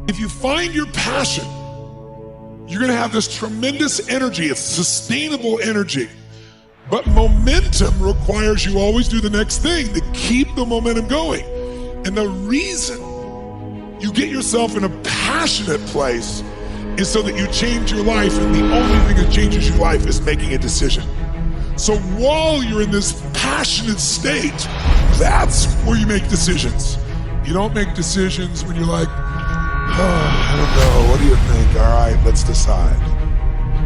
If you find your passion, you're going to have this tremendous energy. It's sustainable energy. But momentum requires you always do the next thing to keep the momentum going. And the reason you get yourself in a passionate place is so that you change your life, and the only thing that changes your life is making a decision. So while you're in this passionate state, that's where you make decisions. You don't make decisions when you're like, oh, I don't know, what do you think? All right, let's decide.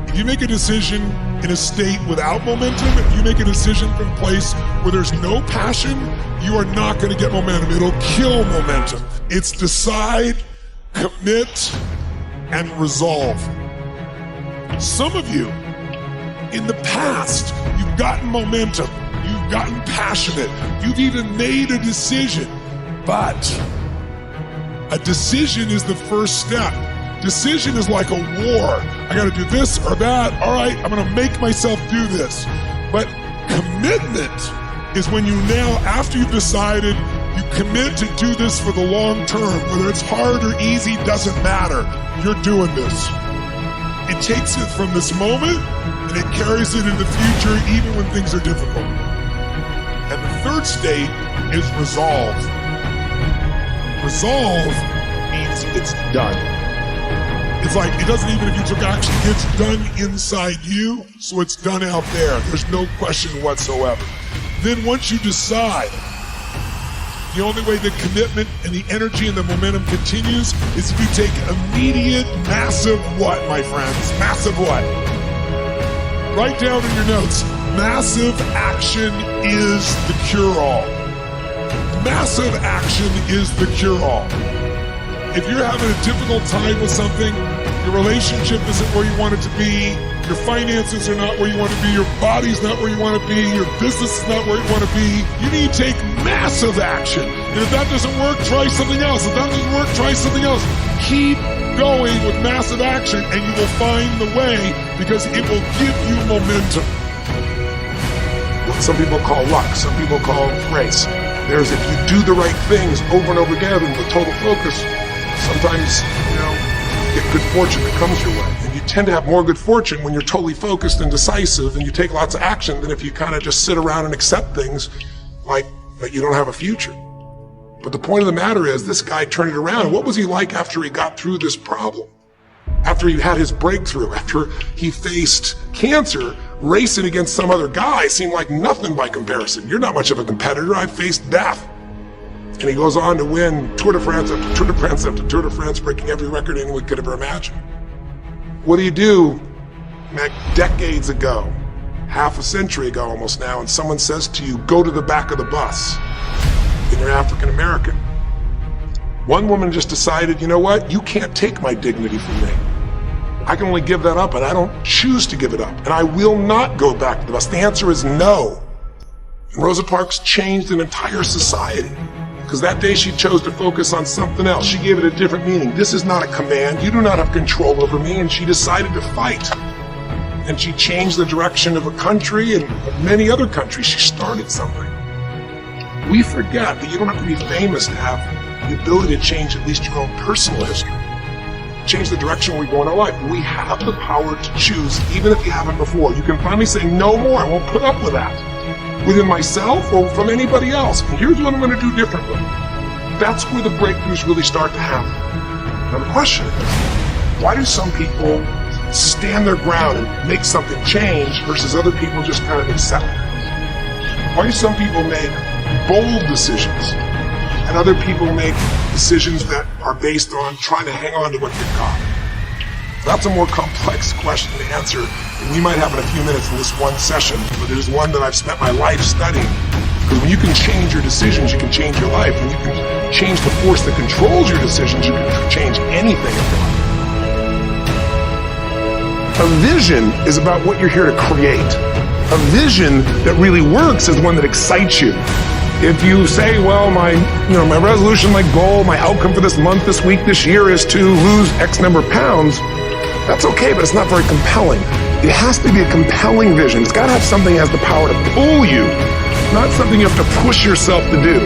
If you make a decision in a state without momentum, if you make a decision from a place where there's no passion, you are not going to get momentum. It'll kill momentum. It's decide, commit, and resolve. Some of you, in the past, you've gotten momentum, you've gotten passionate, you've even made a decision, but a decision is the first step. Decision is like a war. I gotta do this or that. All right, I'm gonna make myself do this. But commitment is when you now, after you've decided, you commit to do this for the long term. Whether it's hard or easy, doesn't matter. You're doing this. It takes it from this moment and it carries it into the future even when things are difficult. And the third state is resolve. Resolve means it's done. It's like, it doesn't even if you took action, it's done inside you, so it's done out there. There's no question whatsoever. Then once you decide, the only way the commitment and the energy and the momentum continues is if you take immediate, massive what, my friends? Massive what? Write down in your notes, massive action is the cure-all. Massive action is the cure-all. If you're having a difficult time with something, your relationship isn't where you want it to be, your finances are not where you want to be, your body's not where you want to be, your business is not where you want to be, you need to take massive action. And if that doesn't work, try something else. If that doesn't work, try something else. Keep going with massive action and you will find the way, because it will give you momentum. What some people call luck, some people call grace. There's if you do the right things over and over again with total focus, sometimes, you get good fortune that comes your way. And you tend to have more good fortune when you're totally focused and decisive and you take lots of action than if you kind of just sit around and accept things like that you don't have a future. But the point of the matter is, this guy turned it around. What was he like after he got through this problem? After he had his breakthrough, after he faced cancer, racing against some other guy seemed like nothing by comparison. You're not much of a competitor. I faced death. And he goes on to win Tour de France after Tour de France after Tour de France, breaking every record anyone could ever imagine. What do you do decades ago, half a century ago almost now, and someone says to you, go to the back of the bus, and you're African American? One woman just decided, you know what, you can't take my dignity from me. I can only give that up, and I don't choose to give it up, and I will not go back to the bus. The answer is no. And Rosa Parks changed an entire society. Because that day she chose to focus on something else. She gave it a different meaning. This is not a command. You do not have control over me. And she decided to fight. And she changed the direction of a country and of many other countries. She started something. We forget that you don't have to be famous to have the ability to change at least your own personal history. Change the direction we go in our life. We have the power to choose, even if you haven't before. You can finally say, no more, I won't put up with that. Within myself or from anybody else. And here's what I'm going to do differently. That's where the breakthroughs really start to happen. Now the question is, why do some people stand their ground and make something change versus other people just kind of accept it? Why do some people make bold decisions and other people make decisions that are based on trying to hang on to what they've got? That's a more complex question to answer than we might have in a few minutes in this one session, but it is one that I've spent my life studying. Because when you can change your decisions, you can change your life. When you can change the force that controls your decisions, you can change anything in your life. A vision is about what you're here to create. A vision that really works is one that excites you. If you say, well, my resolution, my goal, my outcome for this month, this week, this year is to lose X number of pounds, That's okay, but it's not very compelling. It has to be a compelling vision. It's got to have something that has the power to pull you, not something you have to push yourself to do.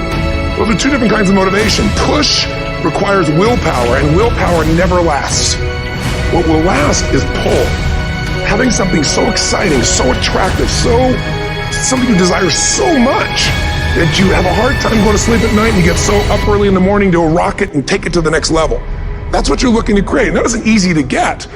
Those are two different kinds of motivation. Push requires willpower, and willpower never lasts. What will last is pull. Having something so exciting, so attractive, something you desire so much that you have a hard time going to sleep at night and you get so up early in the morning to rock it and take it to the next level. That's what you're looking to create. And that isn't easy to get.